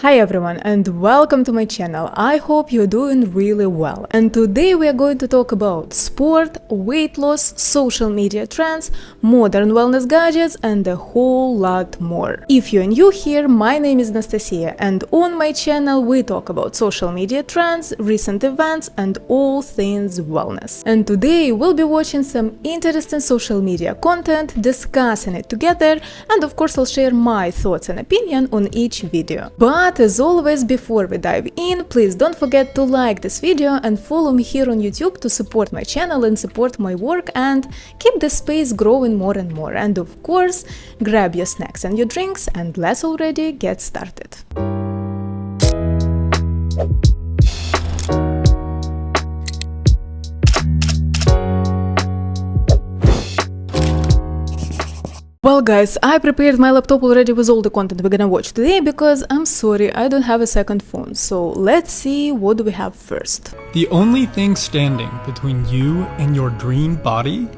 Hi everyone and welcome to my channel. I hope you're doing really well. And today we are going to talk about sport, weight loss, social media trends, modern wellness gadgets and a whole lot more. If you're new here, my name is Anastasia and on my channel we talk about social media trends, recent events and all things wellness. And today we'll be watching some interesting social media content, discussing it together, and of course I'll share my thoughts and opinion on each video. But as always, before we dive in, please don't forget to like this video and follow me here on YouTube to support my channel and support my work and keep the space growing more and more. And of course, grab your snacks and your drinks and let's already get started. Well guys, I prepared my laptop already with all the content we're gonna watch today because I'm sorry, I don't have a second phone. So let's see what do we have first. The only thing standing between you and your dream body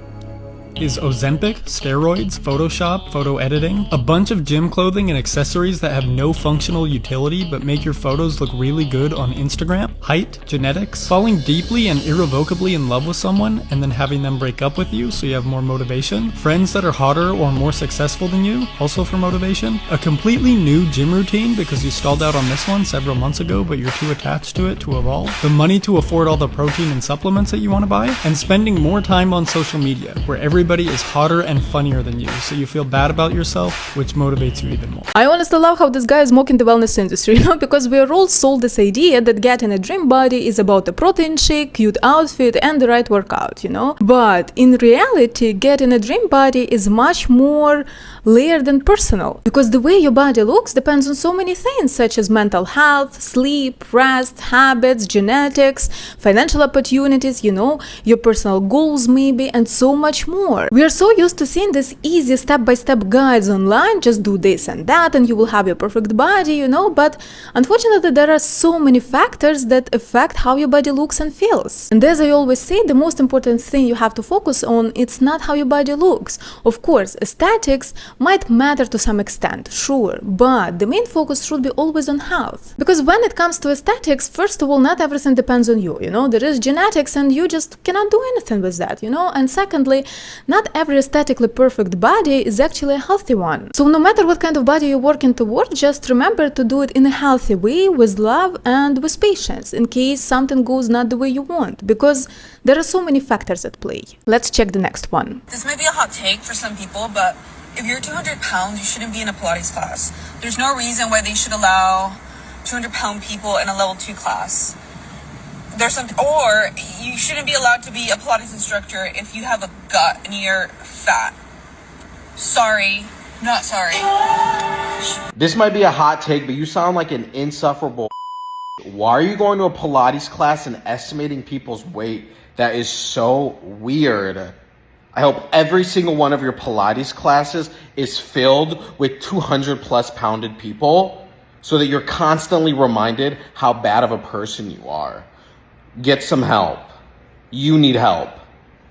is Ozempic, steroids, Photoshop, photo editing, a bunch of gym clothing and accessories that have no functional utility but make your photos look really good on Instagram, height, genetics, falling deeply and irrevocably in love with someone and then having them break up with you so you have more motivation, friends that are hotter or more successful than you, also for motivation, a completely new gym routine because you stalled out on this one several months ago but you're too attached to it to evolve, the money to afford all the protein and supplements that you want to buy, and spending more time on social media where everybody is hotter and funnier than you, so you feel bad about yourself, which motivates you even more. I honestly love how this guy is mocking the wellness industry, because we are all sold this idea that getting a dream body is about a protein shake, cute outfit, and the right workout, But in reality, getting a dream body is much more layered and personal, because the way your body looks depends on so many things, such as mental health, sleep, rest, habits, genetics, financial opportunities, your personal goals maybe, and so much more. We are so used to seeing these easy step-by-step guides online, just do this and that and you will have your perfect body, but unfortunately there are so many factors that affect how your body looks and feels. And as I always say, the most important thing you have to focus on, it's not how your body looks. Of course, aesthetics might matter to some extent, sure, but the main focus should be always on health. Because when it comes to aesthetics, first of all, not everything depends on you, there is genetics and you just cannot do anything with that, and secondly, not every aesthetically perfect body is actually a healthy one. So no matter what kind of body you're working toward, just remember to do it in a healthy way, with love and with patience, in case something goes not the way you want, because there are so many factors at play. Let's check the next one. This might be a hot take for some people, but if you're 200 pounds, you shouldn't be in a Pilates class. There's no reason why they should allow 200-pound people in a level 2 class. Or you shouldn't be allowed to be a Pilates instructor if you have a gut and you're fat. Sorry, not sorry. This might be a hot take, but you sound like an insufferable. Why are you going to a Pilates class and estimating people's weight? That is so weird. I hope every single one of your Pilates classes is filled with 200 plus pounded people so that you're constantly reminded how bad of a person you are. Get some help. You need help.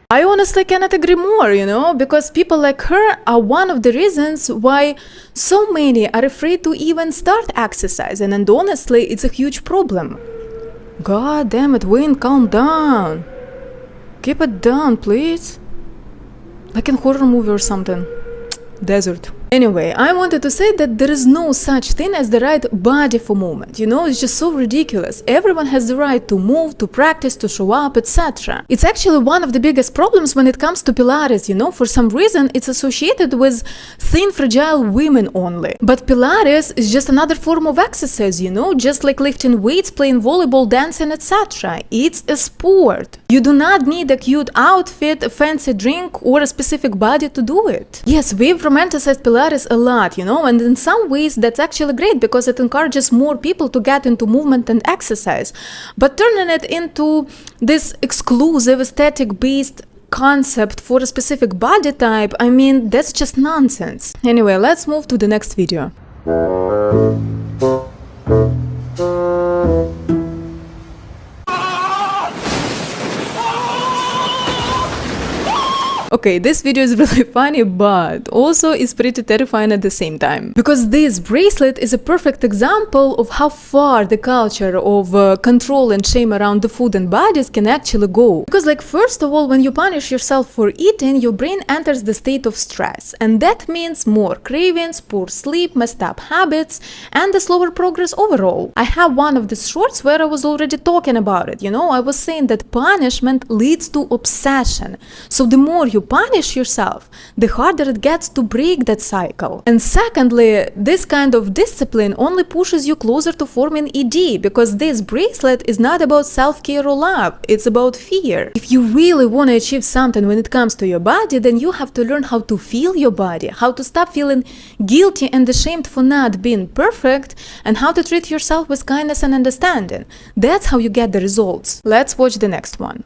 I honestly cannot agree more, because people like her are one of the reasons why so many are afraid to even start exercising, and honestly, it's a huge problem. God damn it, Wayne, calm down. Keep it down, please. Like in horror movie or something. Desert. Anyway, I wanted to say that there is no such thing as the right body for movement, it's just so ridiculous. Everyone has the right to move, to practice, to show up, etc. It's actually one of the biggest problems when it comes to Pilates, for some reason it's associated with thin, fragile women only. But Pilates is just another form of exercise, just like lifting weights, playing volleyball, dancing, etc. It's a sport. You do not need a cute outfit, a fancy drink, or a specific body to do it. Yes, we've romanticized Pilates a lot, and in some ways that's actually great because it encourages more people to get into movement and exercise. But turning it into this exclusive aesthetic-based concept for a specific body type, that's just nonsense. Anyway, let's move to the next video. Okay, this video is really funny, but also is pretty terrifying at the same time. Because this bracelet is a perfect example of how far the culture of control and shame around the food and bodies can actually go. Because like, first of all, when you punish yourself for eating, your brain enters the state of stress. And that means more cravings, poor sleep, messed up habits, and the slower progress overall. I have one of these shorts where I was already talking about it, I was saying that punishment leads to obsession. So the more you punish yourself, the harder it gets to break that cycle. And secondly, this kind of discipline only pushes you closer to forming ED, because this bracelet is not about self-care or love, it's about fear. If you really want to achieve something when it comes to your body, then you have to learn how to feel your body, how to stop feeling guilty and ashamed for not being perfect, and how to treat yourself with kindness and understanding. That's how you get the results. Let's watch the next one.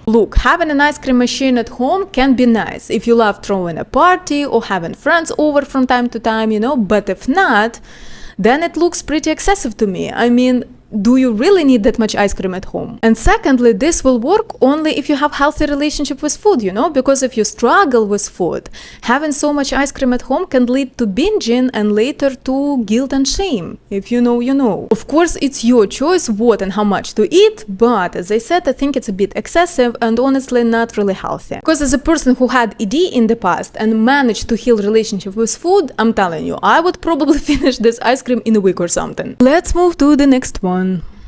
Look, having an ice cream machine at home can be nice if you love throwing a party or having friends over from time to time, but if not, then it looks pretty excessive to me. I mean, do you really need that much ice cream at home? And secondly, this will work only if you have healthy relationship with food, because if you struggle with food, having so much ice cream at home can lead to binging and later to guilt and shame. If you know, you know. Of course, it's your choice what and how much to eat, but as I said, I think it's a bit excessive and honestly not really healthy. Because as a person who had ED in the past and managed to heal relationship with food, I'm telling you, I would probably finish this ice cream in a week or something. Let's move to the next one.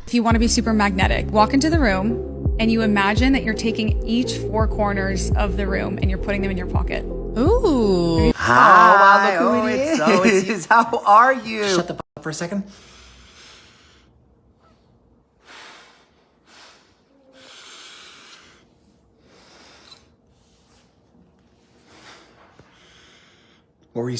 If you want to be super magnetic, walk into the room and you imagine that you're taking each 4 corners of the room and you're putting them in your pocket. Ooh. Hi. Oh, wow, look who it is. How are you? Shut the f up for a second.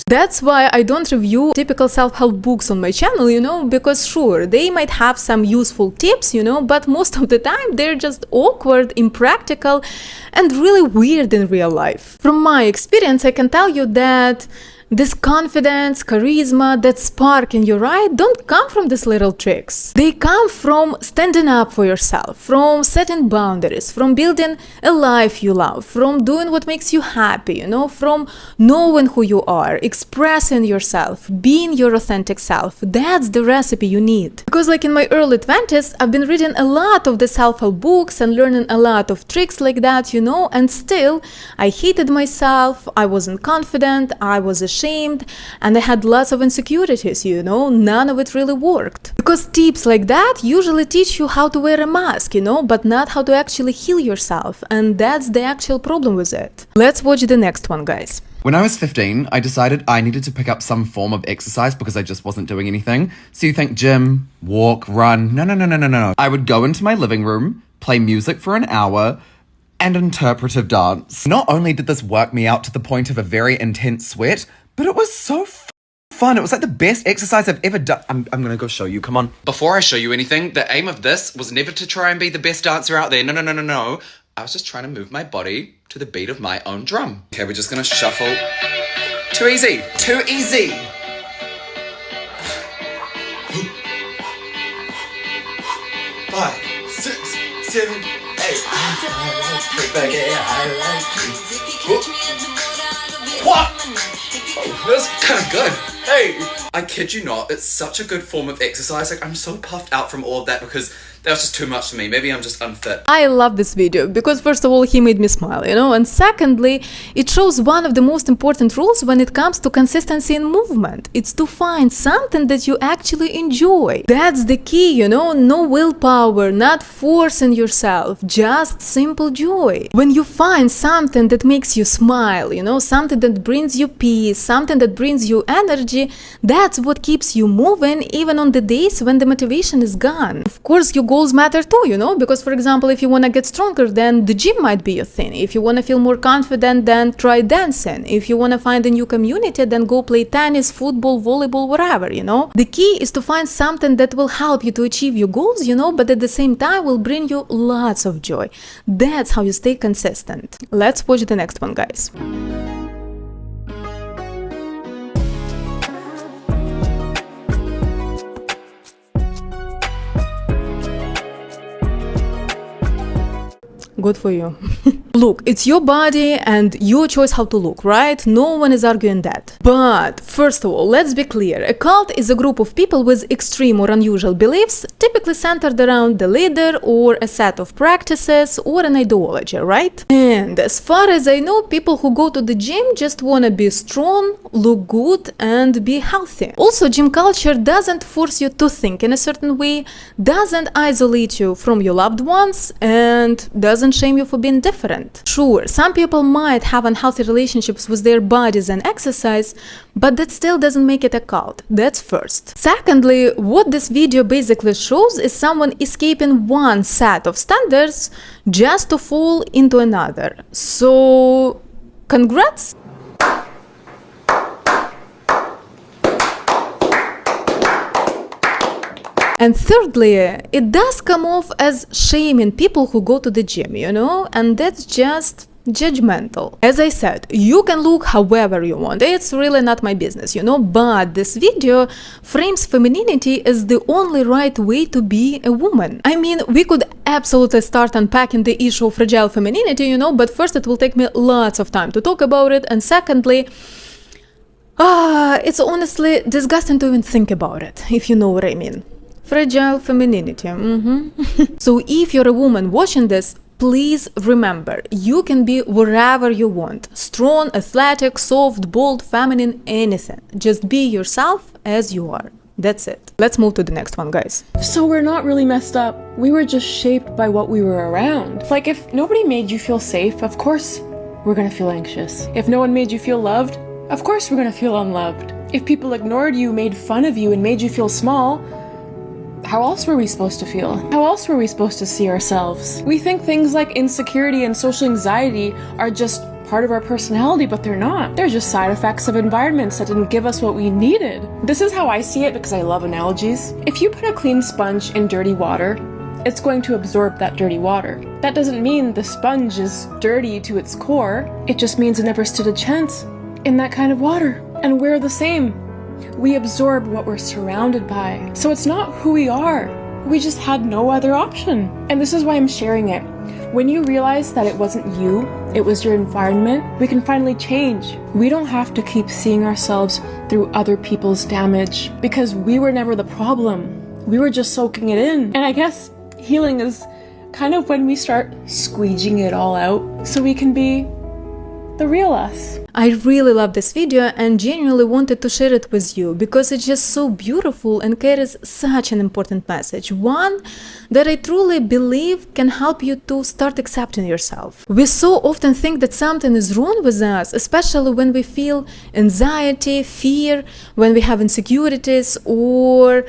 That's why I don't review typical self-help books on my channel, because sure, they might have some useful tips, but most of the time they're just awkward, impractical, and really weird in real life. From my experience, I can tell you that this confidence, charisma, that spark in your eye don't come from these little tricks. They come from standing up for yourself, from setting boundaries, from building a life you love, from doing what makes you happy, from knowing who you are, expressing yourself, being your authentic self. That's the recipe you need. Because like in my early 20s, I've been reading a lot of the self-help books and learning a lot of tricks like that, and still I hated myself, I wasn't confident, I was ashamed, and I had lots of insecurities, none of it really worked. Because tips like that usually teach you how to wear a mask, but not how to actually heal yourself, and that's the actual problem with it. Let's watch the next one, guys. When I was 15, I decided I needed to pick up some form of exercise because I just wasn't doing anything. So you think gym, walk, run, no. I would go into my living room, play music for an hour, and interpretive dance. Not only did this work me out to the point of a very intense sweat, but it was so fun. It was like the best exercise I've ever done. I'm gonna go show you, come on. Before I show you anything, the aim of this was never to try and be the best dancer out there. No. I was just trying to move my body to the beat of my own drum. Okay, we're just gonna shuffle. Too easy. 5, 6, 7, 8. What? Oh, that's kind of good. Hey, I kid you not, it's such a good form of exercise. Like, I'm so puffed out from all of that because that was just too much for me. Maybe I'm just unfit. I love this video because first of all, he made me smile, and secondly, it shows one of the most important rules when it comes to consistency in movement. It's to find something that you actually enjoy. That's the key, no willpower, not forcing yourself, just simple joy. When you find something that makes you smile, something that brings you peace, something that brings you energy, that's what keeps you moving even on the days when the motivation is gone. Of course, your goals matter too, you know, because for example, if you want to get stronger, then the gym might be your thing. If you want to feel more confident, then try dancing. If you want to find a new community, then go play tennis, football, volleyball, whatever, you know. The key is to find something that will help you to achieve your goals, you know, but at the same time will bring you lots of joy. That's how you stay consistent. Let's watch the next one, guys. Good for you. Look, it's your body and your choice how to look, right? No one is arguing that. But first of all, let's be clear. A cult is a group of people with extreme or unusual beliefs, typically centered around the leader or a set of practices or an ideology, right? And as far as I know, people who go to the gym just want to be strong, look good, and be healthy. Also, gym culture doesn't force you to think in a certain way, doesn't isolate you from your loved ones, and doesn't shame you for being different. Sure, some people might have unhealthy relationships with their bodies and exercise, but that still doesn't make it a cult. That's first. Secondly, what this video basically shows is someone escaping one set of standards just to fall into another. So, congrats! And thirdly, it does come off as shaming people who go to the gym, you know, and that's just judgmental. As I said, you can look however you want. It's really not my business, you know, but this video frames femininity as the only right way to be a woman. I mean, we could absolutely start unpacking the issue of fragile femininity, you know, but first it will take me lots of time to talk about it, and secondly, it's honestly disgusting to even think about it, if you know what I mean. Fragile femininity. So if you're a woman watching this, please remember, you can be wherever you want. Strong, athletic, soft, bold, feminine, anything. Just be yourself as you are. That's it. Let's move to the next one, guys. So we're not really messed up. We were just shaped by what we were around. Like, if nobody made you feel safe, of course we're gonna feel anxious. If no one made you feel loved, of course we're gonna feel unloved. If people ignored you, made fun of you, and made you feel small, how else were we supposed to feel? How else were we supposed to see ourselves? We think things like insecurity and social anxiety are just part of our personality, but they're not. They're just side effects of environments that didn't give us what we needed. This is how I see it because I love analogies. If you put a clean sponge in dirty water, it's going to absorb that dirty water. That doesn't mean the sponge is dirty to its core. It just means it never stood a chance in that kind of water. And we're the same. We absorb what we're surrounded by. So it's not who we are. We just had no other option. And this is why I'm sharing it. When you realize that it wasn't you, it was your environment, we can finally change. We don't have to keep seeing ourselves through other people's damage because we were never the problem. We were just soaking it in. And I guess healing is kind of when we start squeegeeing it all out so we can be the real us. I really love this video and genuinely wanted to share it with you because it's just so beautiful and carries such an important message. One that I truly believe can help you to start accepting yourself. We so often think that something is wrong with us, especially when we feel anxiety, fear, when we have insecurities, or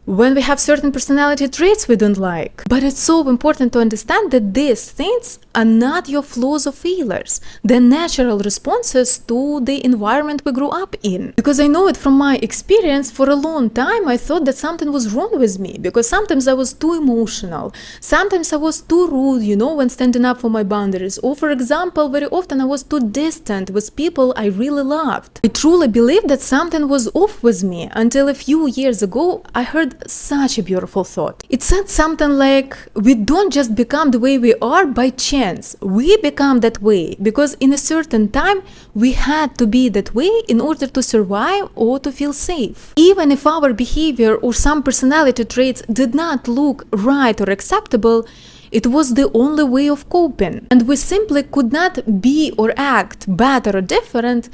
when we have certain personality traits we don't like. But it's so important to understand that these things are not your flaws or failures. They're natural responses to the environment we grew up in. Because I know it from my experience, for a long time I thought that something was wrong with me, because sometimes I was too emotional, sometimes I was too rude, you know, when standing up for my boundaries, or for example, very often I was too distant with people I really loved. I truly believed that something was off with me until a few years ago I heard such a beautiful thought. It said something like, we don't just become the way we are by chance. We become that way because in a certain time we had to be that way in order to survive or to feel safe. Even if our behavior or some personality traits did not look right or acceptable, it was the only way of coping. And we simply could not be or act better or different,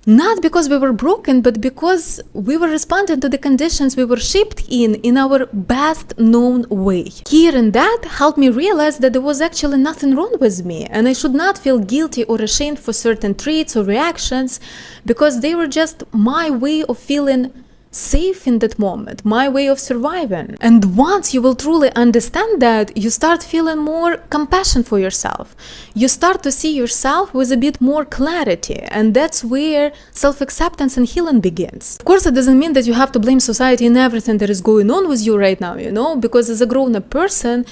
not because we were broken, but because we were responding to the conditions we were shaped in our best known way. Hearing that helped me realize that there was actually nothing wrong with me, and I should not feel guilty or ashamed for certain traits or reactions, because they were just my way of feeling safe in that moment, my way of surviving. And once you will truly understand that, you start feeling more compassion for yourself. You start to see yourself with a bit more clarity, and that's where self-acceptance and healing begins. Of course, it doesn't mean that you have to blame society in everything that is going on with you right now, because as a grown-up person,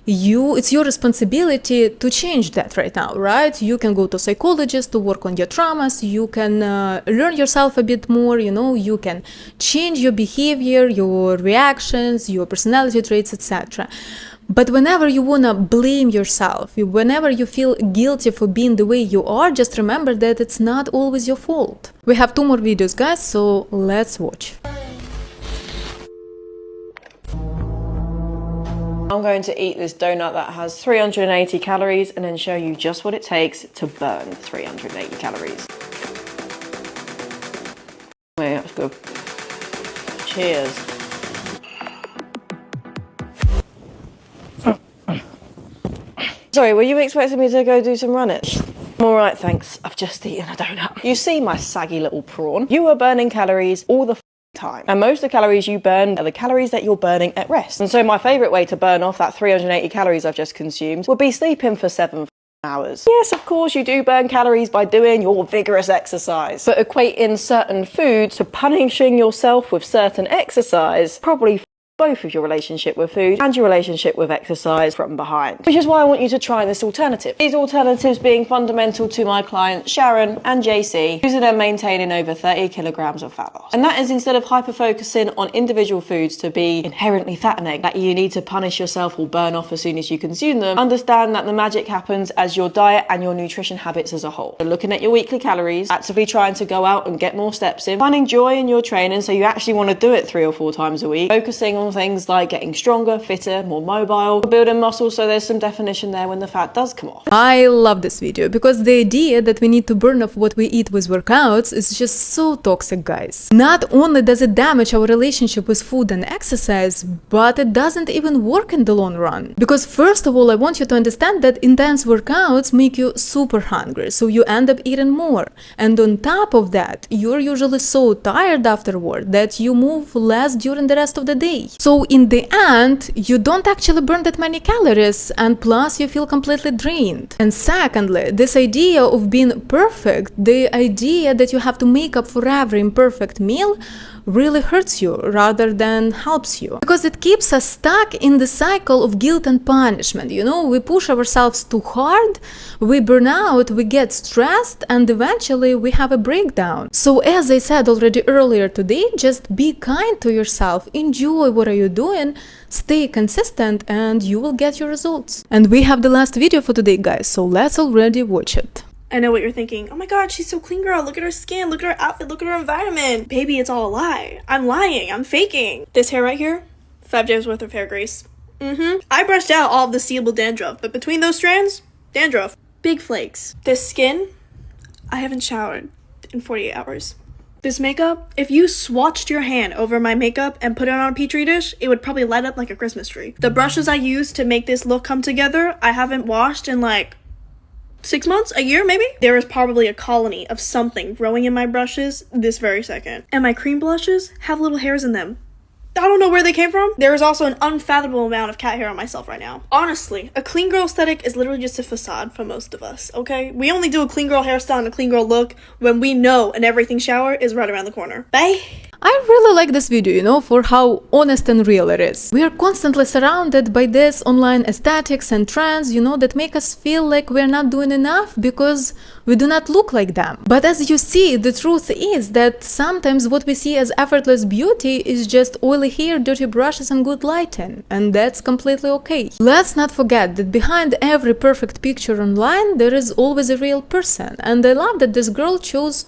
it's your responsibility to change that right now, right? You can go to psychologist to work on your traumas, you can learn yourself a bit more, you can change your behavior, your reactions, your personality traits, etc. But whenever you wanna blame yourself, whenever you feel guilty for being the way you are, just remember that it's not always your fault. We have 2 more videos, guys, so let's watch. I'm going to eat this donut that has 380 calories and then show you just what it takes to burn 380 calories. Yeah, that's good. Cheers. Sorry, were you expecting me to go do some running? I'm alright, thanks. I've just eaten a donut. You see my saggy little prawn? You are burning calories all the time. And most of the calories you burn are the calories that you're burning at rest. And so my favourite way to burn off that 380 calories I've just consumed would be sleeping for 7 hours. Yes, of course, you do burn calories by doing your vigorous exercise. But equating certain foods to punishing yourself with certain exercise probably both of your relationship with food and your relationship with exercise from behind. Which is why I want you to try this alternative. These alternatives being fundamental to my clients Sharon and JC, who's then maintaining over 30 kilograms of fat loss. And that is instead of hyper-focusing on individual foods to be inherently fattening, that you need to punish yourself or burn off as soon as you consume them, understand that the magic happens as your diet and your nutrition habits as a whole. So looking at your weekly calories, actively trying to go out and get more steps in, finding joy in your training so you actually want to do it 3 or 4 times a week, focusing on things like getting stronger, fitter, more mobile, building muscle, so there's some definition there when the fat does come off. I love this video because the idea that we need to burn off what we eat with workouts is just so toxic, guys. Not only does it damage our relationship with food and exercise, but it doesn't even work in the long run. Because first of all, I want you to understand that intense workouts make you super hungry, so you end up eating more. And on top of that, you're usually so tired afterward that you move less during the rest of the day. So in the end, you don't actually burn that many calories, and plus you feel completely drained. And secondly, this idea of being perfect, the idea that you have to make up for every imperfect meal, really hurts you rather than helps you. Because it keeps us stuck in the cycle of guilt and punishment. We push ourselves too hard, we burn out, we get stressed, and eventually we have a breakdown. So as I said already earlier today, just be kind to yourself, enjoy what are you doing, stay consistent, and you will get your results. And we have the last video for today, guys, so let's already watch it. I know what you're thinking. Oh my god, she's so clean, girl. Look at her skin, look at her outfit, look at her environment. Baby, it's all a lie. I'm lying, I'm faking. This hair right here, 5 days worth of hair grease. I brushed out all of the seeable dandruff, but between those strands, dandruff. Big flakes. This skin, I haven't showered in 48 hours. This makeup, if you swatched your hand over my makeup and put it on a petri dish, it would probably light up like a Christmas tree. The brushes I used to make this look come together, I haven't washed in like 6 months, a year maybe? There is probably a colony of something growing in my brushes this very second. And my cream blushes have little hairs in them. I don't know where they came from. There is also an unfathomable amount of cat hair on myself right now. Honestly, a clean girl aesthetic is literally just a facade for most of us, okay? We only do a clean girl hairstyle and a clean girl look when we know an everything shower is right around the corner. Bye! I really like this video, for how honest and real it is. We are constantly surrounded by this online aesthetics and trends, that make us feel like we're not doing enough because we do not look like them. But as you see, the truth is that sometimes what we see as effortless beauty is just oily hair, dirty brushes, and good lighting. And that's completely okay. Let's not forget that behind every perfect picture online, there is always a real person. And I love that this girl chose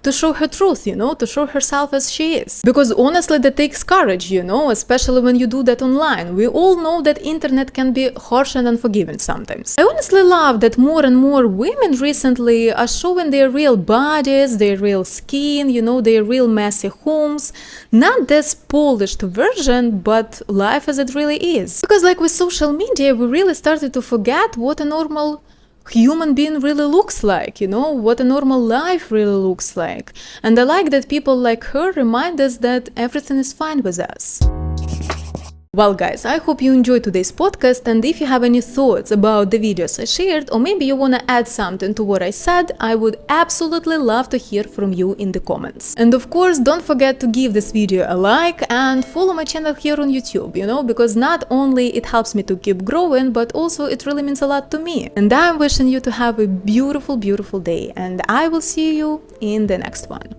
to show her truth, to show herself as she is. Because honestly, that takes courage, especially when you do that online. We all know that internet can be harsh and unforgiving sometimes. I honestly love that more and more women recently are showing their real bodies, their real skin, their real messy homes. Not this polished version, but life as it really is. Because like with social media, we really started to forget what a normal human being really looks like, you know, what a normal life really looks like. And I like that people like her remind us that everything is fine with us. Well guys, I hope you enjoyed today's podcast, and if you have any thoughts about the videos I shared, or maybe you wanna add something to what I said, I would absolutely love to hear from you in the comments. And of course, don't forget to give this video a like and follow my channel here on YouTube, you know, because not only it helps me to keep growing, but also it really means a lot to me. And I'm wishing you to have a beautiful, beautiful day, and I will see you in the next one.